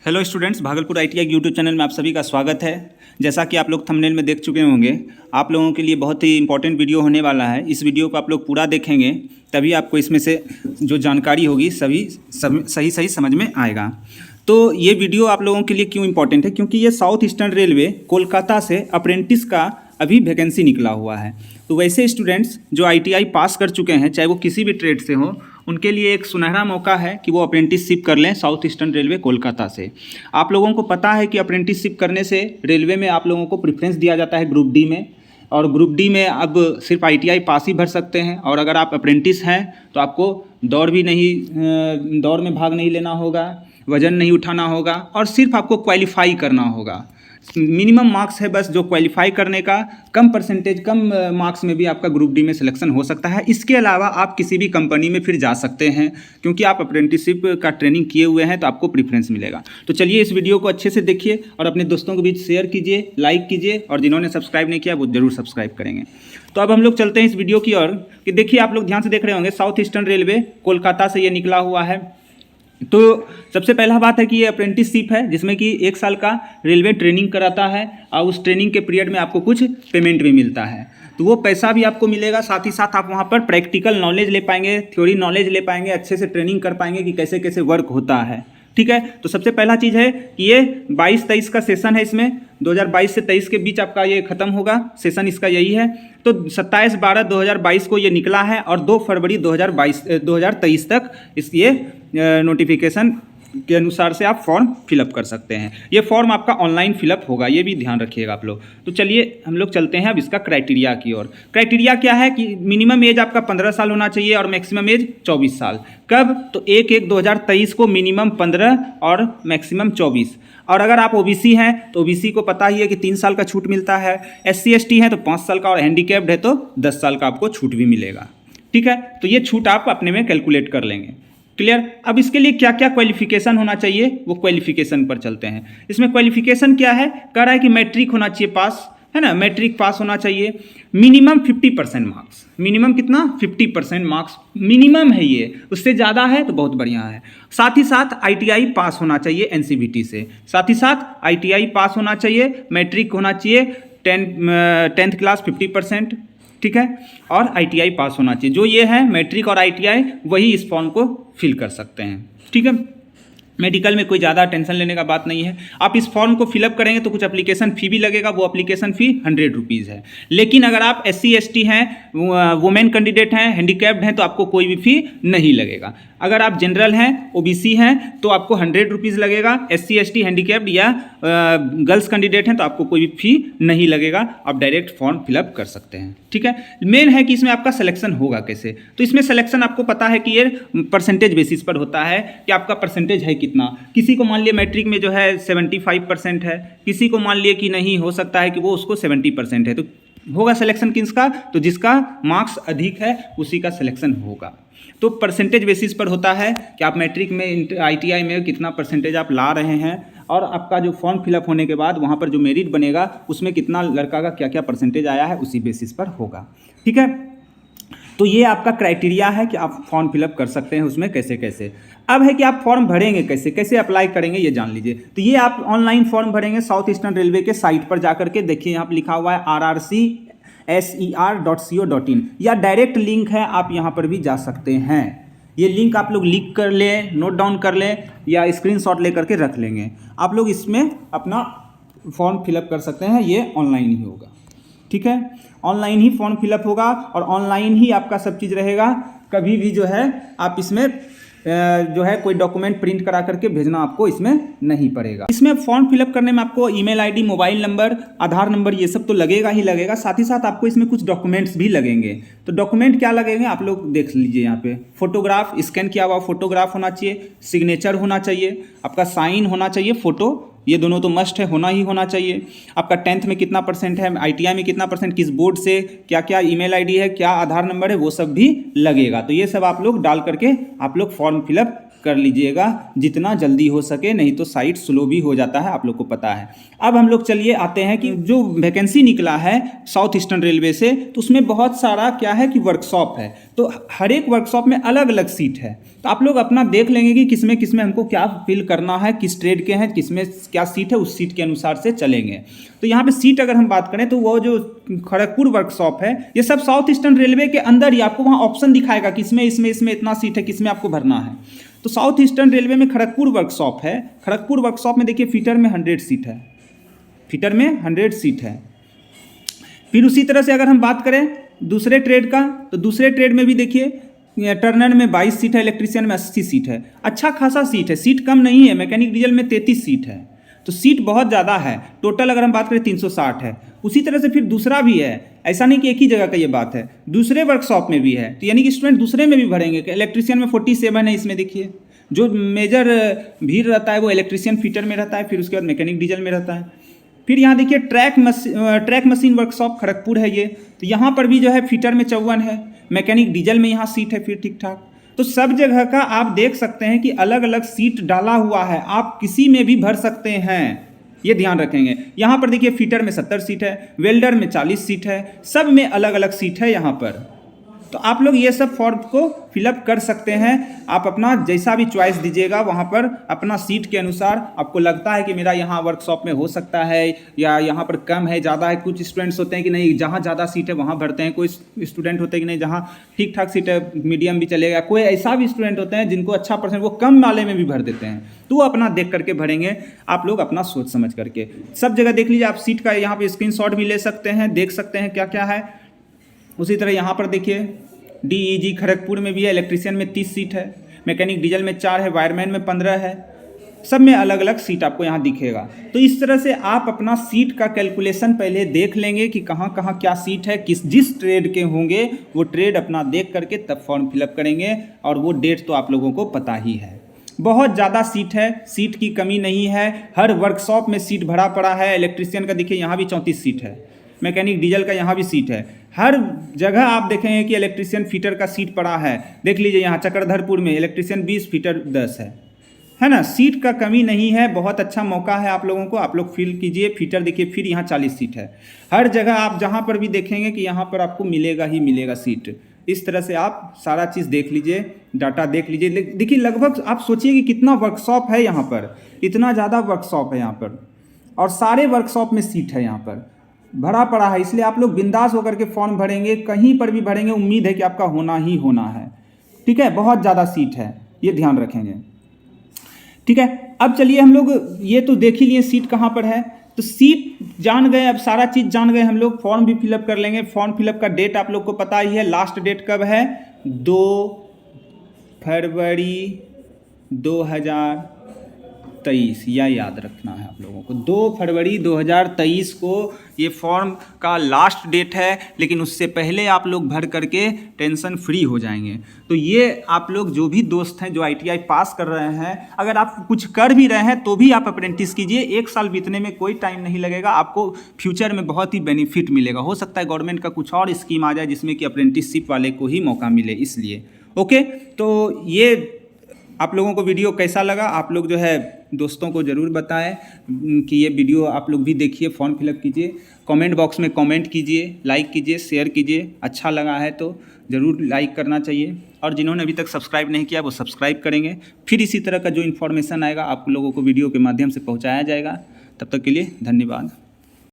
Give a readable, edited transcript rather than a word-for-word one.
Hello students, Bhagalpur ITI YouTube channel में आप सभी का स्वागत है। जैसा कि आप लोग थंबनेल में देख चुके होंगे, आप लोगों के लिए बहुत ही इंपॉर्टेंट वीडियो होने वाला है। इस वीडियो को आप लोग पूरा देखेंगे तभी आपको इसमें से जो जानकारी होगी सही समझ में आएगा। तो ये वीडियो आप लोगों के लिए क्यों इंपॉर्टेंट है, क्योंकि ये साउथ ईस्टर्न रेलवे कोलकाता से अप्रेंटिस का अभी वैकेंसी निकला हुआ है। तो वैसे स्टूडेंट्स जो आईटीआई पास कर चुके हैं, चाहे वो किसी भी ट्रेड से हो, उनके लिए एक सुनहरा मौका है कि वो अप्रेंटिसशिप कर लें साउथ ईस्टर्न रेलवे कोलकाता से। आप लोगों को पता है कि अप्रेंटिसशिप करने से रेलवे में आप लोगों को प्रेफरेंस दिया जाता है ग्रुप डी में, और ग्रुप डी में अब सिर्फ आईटीआई पास ही भर सकते हैं। और अगर आप अप्रेंटिस हैं तो आपको दौड़ में भाग नहीं लेना होगा, वजन नहीं उठाना होगा, और सिर्फ आपको क्वालिफाई करना होगा। मिनिमम मार्क्स है बस जो क्वालिफाई करने का, कम मार्क्स में भी आपका ग्रुप डी में सिलेक्शन हो सकता है। इसके अलावा आप किसी भी कंपनी में फिर जा सकते हैं, क्योंकि आप अप्रेंटिसशिप का ट्रेनिंग किए हुए हैं तो आपको प्रेफरेंस मिलेगा। तो चलिए इस वीडियो को अच्छे से देखिए और अपने दोस्तों के बीच शेयर कीजिए, लाइक कीजिए, और जिन्होंने सब्सक्राइब नहीं किया वो जरूर सब्सक्राइब करेंगे। तो अब हम लोग चलते हैं इस वीडियो की ओर। कि देखिए, आप लोग ध्यान से देख रहे होंगे, साउथ ईस्टर्न रेलवे कोलकाता से ये निकला हुआ है। तो सबसे पहला बात है कि ये अप्रेंटिसशिप है, जिसमें कि 1 साल का रेलवे ट्रेनिंग कराता है, और उस ट्रेनिंग के पीरियड में आपको कुछ पेमेंट भी मिलता है। तो वो पैसा भी आपको मिलेगा, साथ ही साथ आप वहाँ पर प्रैक्टिकल नॉलेज ले पाएंगे, थ्योरी नॉलेज ले पाएंगे, अच्छे से ट्रेनिंग कर पाएंगे कि कैसे कैसे वर्क होता है। ठीक है, तो सबसे पहला चीज़ है कि ये 22-23 का सेशन है। इसमें 2022 से 23 के बीच आपका ये खत्म होगा, सेशन इसका यही है। तो 27/12/2022 को ये निकला है, और 2 फरवरी 2023 तक ये नोटिफिकेशन के अनुसार से आप फॉर्म फिलअप कर सकते हैं। ये फॉर्म आपका ऑनलाइन फिलअप होगा, ये भी ध्यान रखिएगा आप लोग। तो चलिए हम लोग चलते हैं अब इसका क्राइटेरिया की ओर। क्राइटेरिया क्या है कि मिनिमम एज आपका 15 साल होना चाहिए और मैक्सिमम एज 24 साल। कब? तो 1/1/2023 को मिनिमम 15 और मैक्सिमम 24। और अगर आप ओबीसी हैं तो ओबीसी को पता ही है कि 3 साल का छूट मिलता है। SC/ST हैं तो 5 साल का, और हैंडीकैप्ड है तो 10 साल का आपको छूट भी मिलेगा। ठीक है, तो ये छूट आप अपने में कैलकुलेट कर लेंगे। क्लियर? अब इसके लिए क्या क्या क्वालिफिकेशन होना चाहिए, वो क्वालिफिकेशन पर चलते हैं। इसमें क्वालिफिकेशन क्या है? कह रहा है कि मैट्रिक होना चाहिए पास, है ना, मैट्रिक पास होना चाहिए। मिनिमम 50% मार्क्स, मिनिमम कितना? 50% मार्क्स मिनिमम है ये, उससे ज़्यादा है तो बहुत बढ़िया है। साथ ही साथ आईटीआई पास होना चाहिए एनसीवीटी से, साथ ही साथ आईटीआई पास होना चाहिए, मैट्रिक होना चाहिए 10th क्लास 50%। ठीक है, और आईटीआई पास होना चाहिए। जो ये है मैट्रिक और आईटीआई, वही इस फॉर्म को फिल कर सकते हैं। ठीक है, मेडिकल में कोई ज़्यादा टेंशन लेने का बात नहीं है। आप इस फॉर्म को फिलअप करेंगे तो कुछ एप्लीकेशन फ़ी भी लगेगा, वो एप्लीकेशन फ़ी 100 रुपीज़ है। लेकिन अगर आप SC/ST हैं, वुमेन कैंडिडेट हैं, हैंडीकैप्ड हैं, तो आपको कोई भी फ़ी नहीं लगेगा। अगर आप जनरल हैं, ओबीसी हैं, तो आपको 100 रुपीज़ लगेगा। SC/ST, हैंडीकैप्ड या गर्ल्स कैंडिडेट हैं तो आपको कोई भी फ़ी नहीं लगेगा, आप डायरेक्ट फॉर्म फिलअप कर सकते हैं। ठीक है, मेन है कि इसमें आपका सिलेक्शन होगा कैसे। तो इसमें सिलेक्शन आपको पता है कि ये परसेंटेज बेसिस पर होता है कि आपका परसेंटेज है कितना। किसी को मान लिया मैट्रिक में जो है 75% है, किसी को मान लिया कि नहीं, हो सकता है कि वो उसको 70% है। तो होगा सिलेक्शन किसका? तो जिसका मार्क्स अधिक है उसी का सिलेक्शन होगा। तो परसेंटेज बेसिस पर होता है कि आप मैट्रिक में, आईटीआई में कितना परसेंटेज आप ला रहे हैं, और आपका जो फॉर्म फिलअप होने के बाद वहाँ पर जो मेरिट बनेगा उसमें कितना लड़का का क्या क्या परसेंटेज आया है, उसी बेसिस पर होगा। ठीक है, तो ये आपका क्राइटेरिया है कि आप फॉर्म फिलअप कर सकते हैं उसमें कैसे कैसे। अब है कि आप फॉर्म भरेंगे कैसे, कैसे अप्लाई करेंगे, ये जान लीजिए। तो ये आप ऑनलाइन फॉर्म भरेंगे साउथ ईस्टर्न रेलवे के साइट पर जाकर के। देखिए यहाँ पर लिखा हुआ है rrcser.co.in, या डायरेक्ट लिंक है, आप यहाँ पर भी जा सकते हैं। ये लिंक आप लोग लिख कर लें, नोट डाउन कर लें, या स्क्रीनशॉट लेकर के रख लेंगे। आप लोग इसमें अपना फॉर्म फिलअप कर सकते हैं, ये ऑनलाइन ही होगा। ठीक है, ऑनलाइन ही फॉर्म फिलअप होगा, और ऑनलाइन ही आपका सब चीज़ रहेगा। कभी भी जो है आप इसमें जो है कोई डॉक्यूमेंट प्रिंट करा करके भेजना आपको इसमें नहीं पड़ेगा। इसमें फॉर्म फिलअप करने में आपको ईमेल आईडी, मोबाइल नंबर, आधार नंबर, ये सब तो लगेगा ही लगेगा। साथ ही साथ आपको इसमें कुछ डॉक्यूमेंट्स भी लगेंगे। तो डॉक्यूमेंट क्या लगेंगे आप लोग देख लीजिए यहाँ पे। फोटोग्राफ, स्कैन किया हुआ फोटोग्राफ होना चाहिए, सिग्नेचर होना चाहिए, आपका साइन होना चाहिए, फोटो, ये दोनों तो मस्ट है, होना ही होना चाहिए। आपका 10th में कितना परसेंट है, आईटीआई में कितना परसेंट, किस बोर्ड से, क्या क्या ईमेल आईडी है, क्या आधार नंबर है, वो सब भी लगेगा। तो ये सब आप लोग डाल करके आप लोग फॉर्म फिलअप कर लीजिएगा जितना जल्दी हो सके, नहीं तो साइट स्लो भी हो जाता है, आप लोग को पता है। अब हम लोग चलिए आते हैं कि जो वैकेंसी निकला है साउथ ईस्टर्न रेलवे से, तो उसमें बहुत सारा क्या है कि वर्कशॉप है, तो हर एक वर्कशॉप में अलग अलग सीट है। तो आप लोग अपना देख लेंगे कि किसमें किसमें हमको क्या फिल करना है, किस ट्रेड के हैं, किसमें क्या सीट है, उस सीट के अनुसार से चलेंगे। तो यहाँ पे सीट अगर हम बात करें तो वो जो खड़गपुर वर्कशॉप है, ये सब साउथ ईस्टर्न रेलवे के अंदर ही आपको वहाँ ऑप्शन दिखाएगा कि इसमें इतना सीट है, किसमें आपको भरना है। तो साउथ ईस्टर्न रेलवे में खड़गपुर वर्कशॉप है। खड़गपुर वर्कशॉप में देखिए फीटर में 100 सीट है, फीटर में 100 सीट है। फिर उसी तरह से अगर हम बात करें दूसरे ट्रेड का, तो दूसरे ट्रेड में भी देखिए टर्नर में 22 सीट है, इलेक्ट्रीशियन में 80 सीट है। अच्छा खासा सीट है, सीट कम नहीं है। मैकेनिक डीजल में 33 सीट है, तो सीट बहुत ज़्यादा है। टोटल अगर हम बात करें 360 है। उसी तरह से फिर दूसरा भी है, ऐसा नहीं कि एक ही जगह का ये बात है, दूसरे वर्कशॉप में भी है। तो यानी कि स्टूडेंट दूसरे में भी भरेंगे। इलेक्ट्रीशियन में 47 है, इसमें देखिए जो मेजर भीड़ रहता है वो इलेक्ट्रीशियन फीटर में रहता है, फिर उसके बाद मैकेनिक डीजल में रहता है। फिर यहाँ देखिए ट्रैक मशीन वर्कशॉप खड़गपुर है ये, तो यहाँ पर भी जो है फीटर में 54 है, मैकेनिक डीजल में यहाँ सीट है फिर ठीक ठाक। तो सब जगह का आप देख सकते हैं कि अलग अलग सीट डाला हुआ है, आप किसी में भी भर सकते हैं, ये ध्यान रखेंगे। यहाँ पर देखिए फीटर में 70 सीट है, वेल्डर में 40 सीट है, सब में अलग अलग सीट है यहाँ पर। तो आप लोग ये सब फॉर्म को फिलअप कर सकते हैं। आप अपना जैसा भी चॉइस दीजिएगा वहाँ पर अपना सीट के अनुसार, आपको लगता है कि मेरा यहाँ वर्कशॉप में हो सकता है या यहाँ पर कम है ज़्यादा है। कुछ स्टूडेंट्स होते हैं कि नहीं जहाँ ज़्यादा सीट है वहाँ भरते हैं, कोई स्टूडेंट होते हैं कि नहीं जहाँ ठीक ठाक सीट है मीडियम भी चलेगा, कोई ऐसा भी स्टूडेंट होते हैं जिनको अच्छा परसेंट वो कम वाले में भी भर देते हैं। तो वो अपना देख करके भरेंगे, आप लोग अपना सोच समझ करके सब जगह देख लीजिए। आप सीट का यहाँ पर स्क्रीनशॉट भी ले सकते हैं, देख सकते हैं क्या क्या है। उसी तरह यहाँ पर देखिए DEG खड़गपुर में भी है, इलेक्ट्रीशियन में 30 सीट है, मैकेनिक डीजल में 4 है, वायरमैन में 15 है, सब में अलग अलग सीट आपको यहाँ दिखेगा। तो इस तरह से आप अपना सीट का कैलकुलेशन पहले देख लेंगे कि कहाँ कहाँ क्या सीट है, जिस ट्रेड के होंगे वो ट्रेड अपना देख करके तब फॉर्म फिलअप करेंगे। और वो डेट तो आप लोगों को पता ही है। बहुत ज़्यादा सीट है, सीट की कमी नहीं है, हर वर्कशॉप में सीट भरा पड़ा है। इलेक्ट्रीशियन का देखिए यहाँ भी 34 सीट है, मैकेनिक डीजल का यहाँ भी सीट है। हर जगह आप देखेंगे कि इलेक्ट्रीशियन फीटर का सीट पड़ा है। देख लीजिए यहाँ चक्रधरपुर में इलेक्ट्रीशियन 20, फीटर 10 है ना। सीट का कमी नहीं है, बहुत अच्छा मौका है आप लोगों को, आप लोग फिल कीजिए। फीटर देखिए फिर यहाँ 40 सीट है। हर जगह आप जहाँ पर भी देखेंगे कि यहाँ पर आपको मिलेगा ही मिलेगा सीट। इस तरह से आप सारा चीज़ देख लीजिए, डाटा देख लीजिए। देखिए लगभग आप सोचिए कि कितना वर्कशॉप है यहाँ पर, इतना ज़्यादा वर्कशॉप है यहाँ पर, और सारे वर्कशॉप में सीट है यहाँ पर भरा पड़ा है। इसलिए आप लोग बिंदास होकर के फॉर्म भरेंगे, कहीं पर भी भरेंगे, उम्मीद है कि आपका होना ही होना है। ठीक है, बहुत ज़्यादा सीट है, ये ध्यान रखेंगे। ठीक है, अब चलिए हम लोग ये तो देख ही लिए सीट कहाँ पर है, तो सीट जान गए, अब सारा चीज़ जान गए हम लोग। फॉर्म भी फिलअप कर लेंगे। फॉर्म फिलअप का डेट आप लोग को पता ही है, लास्ट डेट कब है, 2 फरवरी 2023, यह याद रखना है आप लोगों को। 2 फरवरी 2023 को ये फॉर्म का लास्ट डेट है, लेकिन उससे पहले आप लोग भर करके टेंशन फ्री हो जाएंगे। तो ये आप लोग जो भी दोस्त हैं जो ITI पास कर रहे हैं, अगर आप कुछ कर भी रहे हैं तो भी आप अप्रेंटिस कीजिए। 1 साल बीतने में कोई टाइम नहीं लगेगा, आपको फ्यूचर में बहुत ही बेनिफिट मिलेगा। हो सकता है गवर्नमेंट का कुछ और स्कीम आ जाए जिसमें कि अप्रेंटिसशिप वाले को ही मौका मिले, इसलिए। ओके, तो ये आप लोगों को वीडियो कैसा लगा, आप लोग जो है दोस्तों को ज़रूर बताएं कि ये वीडियो आप लोग भी देखिए, फॉर्म फिलअप कीजिए, कमेंट बॉक्स में कमेंट कीजिए, लाइक कीजिए, शेयर कीजिए। अच्छा लगा है तो ज़रूर लाइक करना चाहिए, और जिन्होंने अभी तक सब्सक्राइब नहीं किया वो सब्सक्राइब करेंगे। फिर इसी तरह का जो इन्फॉर्मेशन आएगा आप लोगों को वीडियो के माध्यम से पहुँचाया जाएगा। तब तक के लिए धन्यवाद।